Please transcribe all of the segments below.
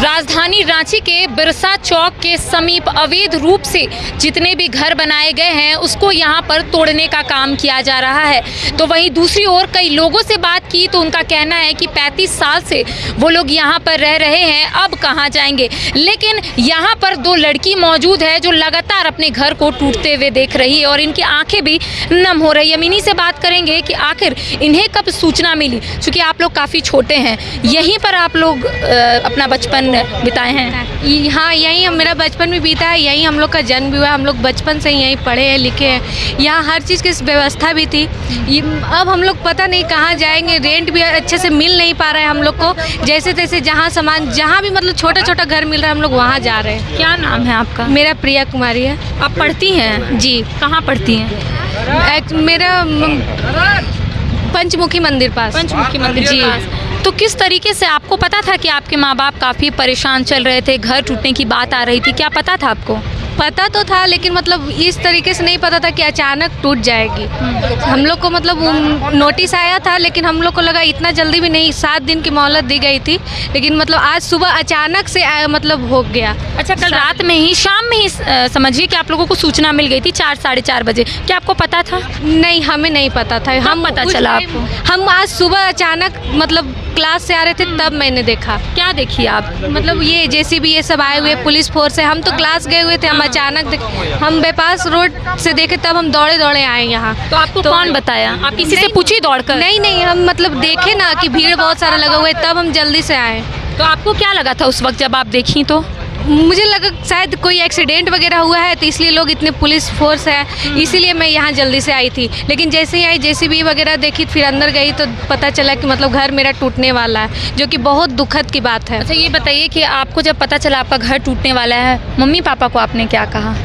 राजधानी रांची के बिरसा चौक के समीप अवैध रूप से जितने भी घर बनाए गए हैं उसको यहां पर तोड़ने का काम किया जा रहा है। तो वहीं दूसरी ओर कई लोगों से बात की तो उनका कहना है कि 35 साल से वो लोग यहां पर रह रहे हैं, अब कहां जाएंगे। लेकिन यहां पर दो लड़की मौजूद है जो लगातार अपने घर को टूटते हुए देख रही है और इनकी आंखें भी नम हो रही है। हम इन्हीं से बात करेंगे कि आखिर इन्हें कब सूचना मिली, क्योंकि आप लोग काफ़ी छोटे हैं, यहीं पर आप लोग अपना बचपन बिताए हैं। हाँ, यहीं मेरा बचपन भी बीता है, यहीं हम लोग का जन्म भी हुआ है। हम लोग बचपन से यहीं पढ़े हैं लिखे हैं, यहाँ हर चीज़ की व्यवस्था भी थी। अब हम लोग पता नहीं कहाँ जाएंगे, रेंट भी अच्छे से मिल नहीं पा रहा है हम लोग को। जैसे तैसे जहाँ सामान जहाँ भी मतलब छोटा छोटा घर मिल रहा है हम लोग वहाँ जा रहे हैं। क्या नाम है आपका? मेरा प्रिया कुमारी है। आप पढ़ती हैं? जी। कहाँ पढ़ती हैं? मेरा पंचमुखी मंदिर पास। पंचमुखी मंदिर जी। पास। तो किस तरीके से आपको पता था कि आपके माँ बाप काफ़ी परेशान चल रहे थे, घर टूटने की बात आ रही थी, क्या पता था आपको? पता तो था, लेकिन मतलब इस तरीके से नहीं पता था कि अचानक टूट जाएगी। हम लोग को मतलब नोटिस आया था, लेकिन हम लोग को लगा इतना जल्दी भी नहीं, 7 दिन की मोहलत दी गई थी। लेकिन मतलब आज सुबह अचानक से मतलब हो गया। अच्छा, कल रात में ही, शाम में ही समझिए कि आप लोगों को सूचना मिल गई थी 4 साढ़े 4 बजे। क्या आपको पता था? नहीं, हमें नहीं पता था। हम पता चला आपको? हम आज सुबह अचानक मतलब क्लास से आ रहे थे तब मैंने देखा। क्या देखिए आप? मतलब ये जेसीबी ये सब आए हुए, पुलिस फोर्स है। हम तो क्लास गए हुए थे, हम अचानक हम बाईपास रोड से देखे तब हम दौड़े दौड़े आए यहाँ। तो आपको कौन बताया? आप किसी से पूछी दौड़कर? नहीं, हम मतलब देखे ना कि भीड़ बहुत सारा लगा हुआ है, तब हम जल्दी से आए। तो आपको क्या लगा था उस वक्त जब आप देखी? तो मुझे लगा शायद कोई एक्सीडेंट वगैरह हुआ है, तो इसलिए लोग इतने पुलिस फोर्स है, इसीलिए मैं यहाँ जल्दी से आई थी। लेकिन जैसे ही आई जेसीबी वगैरह देखी, फिर अंदर गई तो पता चला कि मतलब घर मेरा टूटने वाला है, जो कि बहुत दुखद की बात है। अच्छा, ये बताइए कि आपको जब पता चला आपका घर टूटने वाला है, मम्मी पापा को आपने क्या कहा?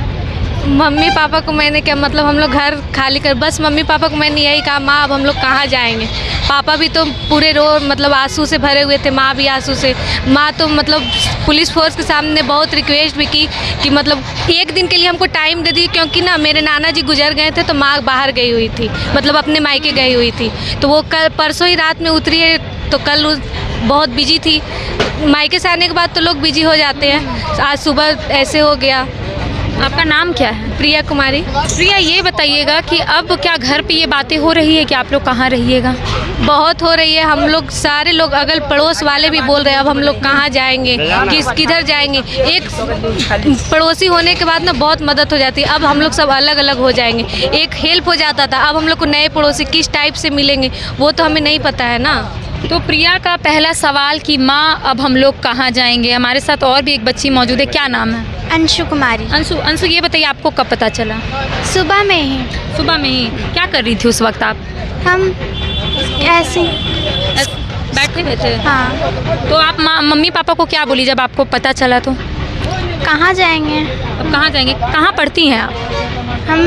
मम्मी पापा को मैंने क्या मतलब हम लोग घर खाली कर, बस मम्मी पापा को मैंने यही कहा, माँ अब हम लोग कहाँ जाएंगे। पापा भी तो पूरे मतलब आंसू से भरे हुए थे, माँ भी आंसू से। माँ तो मतलब पुलिस फोर्स के सामने बहुत रिक्वेस्ट भी की कि मतलब 1 दिन के लिए हमको टाइम दे दी, क्योंकि ना मेरे नाना जी गुजर गए थे तो माँ बाहर गई हुई थी, मतलब अपने मायके गई हुई थी। तो वो कल परसों ही रात में उतरी है, तो कल बहुत बिजी थी। मायके से आने के बाद तो लोग बिजी हो जाते हैं, आज सुबह ऐसे हो गया। आपका नाम क्या है? प्रिया कुमारी। प्रिया, ये बताइएगा कि अब क्या घर पे ये बातें हो रही है कि आप लोग कहाँ रहिएगा? बहुत हो रही है। हम लोग सारे लोग अगल पड़ोस वाले भी बोल रहे हैं अब हम लोग कहाँ जाएंगे, किधर जाएंगे। एक पड़ोसी होने के बाद ना बहुत मदद हो जाती है। अब हम लोग सब अलग अलग हो जाएंगे, एक हेल्प हो जाता था। अब हम लोग को नए पड़ोसी किस टाइप से मिलेंगे वो तो हमें नहीं पता है ना। तो प्रिया का पहला सवाल कि माँ अब हम लोग कहाँ जाएंगे। हमारे साथ और भी एक बच्ची मौजूद है, क्या नाम है? अंशु कुमारी। अंशु, ये बताइए आपको कब पता चला? सुबह में ही। सुबह में ही? क्या कर रही थी उस वक्त आप? हम ऐसे बैठे हुए थे? हाँ। तो आप मम्मी पापा को क्या बोली जब आपको पता चला? तो कहाँ जाएंगे? अब कहाँ जाएंगे? कहाँ पढ़ती हैं आप? हम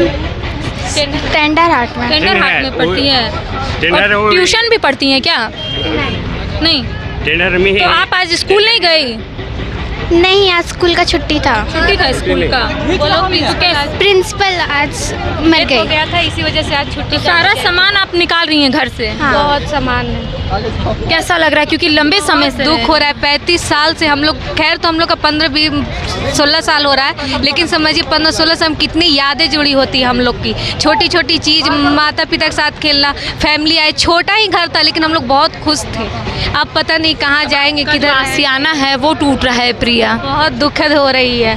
टेंडर हाट में। टेंडर हाट में पढ़ती हैं? और ट्यूशन भी पढ़ती हैं क्या? नहीं। टेंडर में ही। तो आप आज स्कूल नहीं गई? नहीं, आज स्कूल का छुट्टी था। छुट्टी था स्कूल का? वो लोग भी प्रिंसिपल आज मर गए, गया था, इसी वजह से आज छुट्टी। तो सारा सामान आप निकाल रही हैं घर से? हाँ। बहुत सामान है। कैसा लग रहा है? क्योंकि लंबे समय से दुख हो रहा है। 35 साल से हम लोग, खैर तो हम लोग का 15-16 साल हो रहा है, लेकिन समझिए 15-16 से हम कितनी यादें जुड़ी होती है हम लोग की। छोटी छोटी चीज़, माता पिता के साथ खेलना, फैमिली आए, छोटा ही घर था लेकिन हम लोग बहुत खुश थे। अब पता नहीं कहाँ जाएंगे, किधर आशियाना है वो टूट रहा है। प्रिया, बहुत दुखद हो रही है।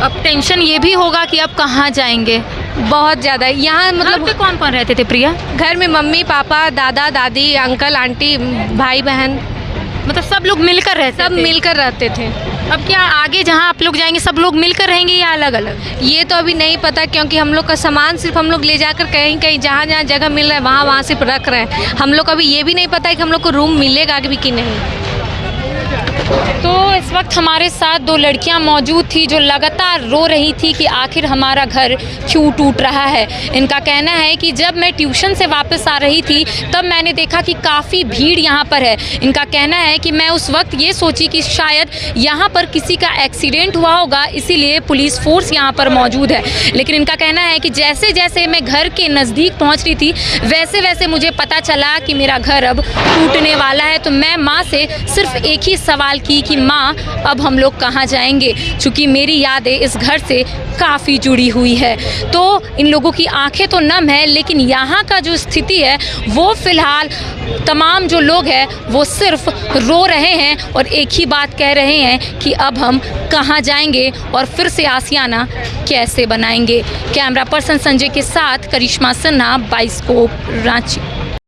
अब टेंशन ये भी होगा कि अब कहाँ जाएंगे? बहुत ज़्यादा। यहाँ मतलब मतलब कौन कौन रहते थे प्रिया? घर में मम्मी पापा, दादा दादी, अंकल आंटी, भाई बहन, मतलब सब लोग मिलकर रहते सब थे? मिलकर रहते थे। अब क्या आगे जहाँ आप लोग जाएंगे सब लोग मिलकर रहेंगे या अलग अलग? ये तो अभी नहीं पता, क्योंकि हम लोग का सामान सिर्फ हम लोग ले जाकर कहीं कहीं जहाँ जहाँ जगह मिल रहा है वहाँ सिर्फ रख रहे हैं। हम लोग को अभी ये भी नहीं पता है कि हम लोग को रूम मिलेगा भी कि नहीं। तो इस वक्त हमारे साथ 2 लड़कियां मौजूद थी जो लगातार रो रही थी कि आखिर हमारा घर क्यों टूट रहा है। इनका कहना है कि जब मैं ट्यूशन से वापस आ रही थी तब मैंने देखा कि काफ़ी भीड़ यहाँ पर है। इनका कहना है कि मैं उस वक्त ये सोची कि शायद यहाँ पर किसी का एक्सीडेंट हुआ होगा, इसीलिए पुलिस फोर्स यहाँ पर मौजूद है। लेकिन इनका कहना है कि जैसे जैसे मैं घर के नज़दीक पहुँच रही थी वैसे वैसे मुझे पता चला कि मेरा घर अब टूटने वाला है। तो मैं माँ से सिर्फ एक ही सवाल की कि माँ अब हम लोग कहाँ जाएंगे, चूँकि मेरी यादें इस घर से काफ़ी जुड़ी हुई है। तो इन लोगों की आंखें तो नम है, लेकिन यहाँ का जो स्थिति है वो फ़िलहाल तमाम जो लोग हैं वो सिर्फ रो रहे हैं और एक ही बात कह रहे हैं कि अब हम कहाँ जाएंगे और फिर से आसियाना कैसे बनाएंगे। कैमरा पर्सन संजय के साथ करिश्मा सिन्हा, बाइस्कोप, रांची।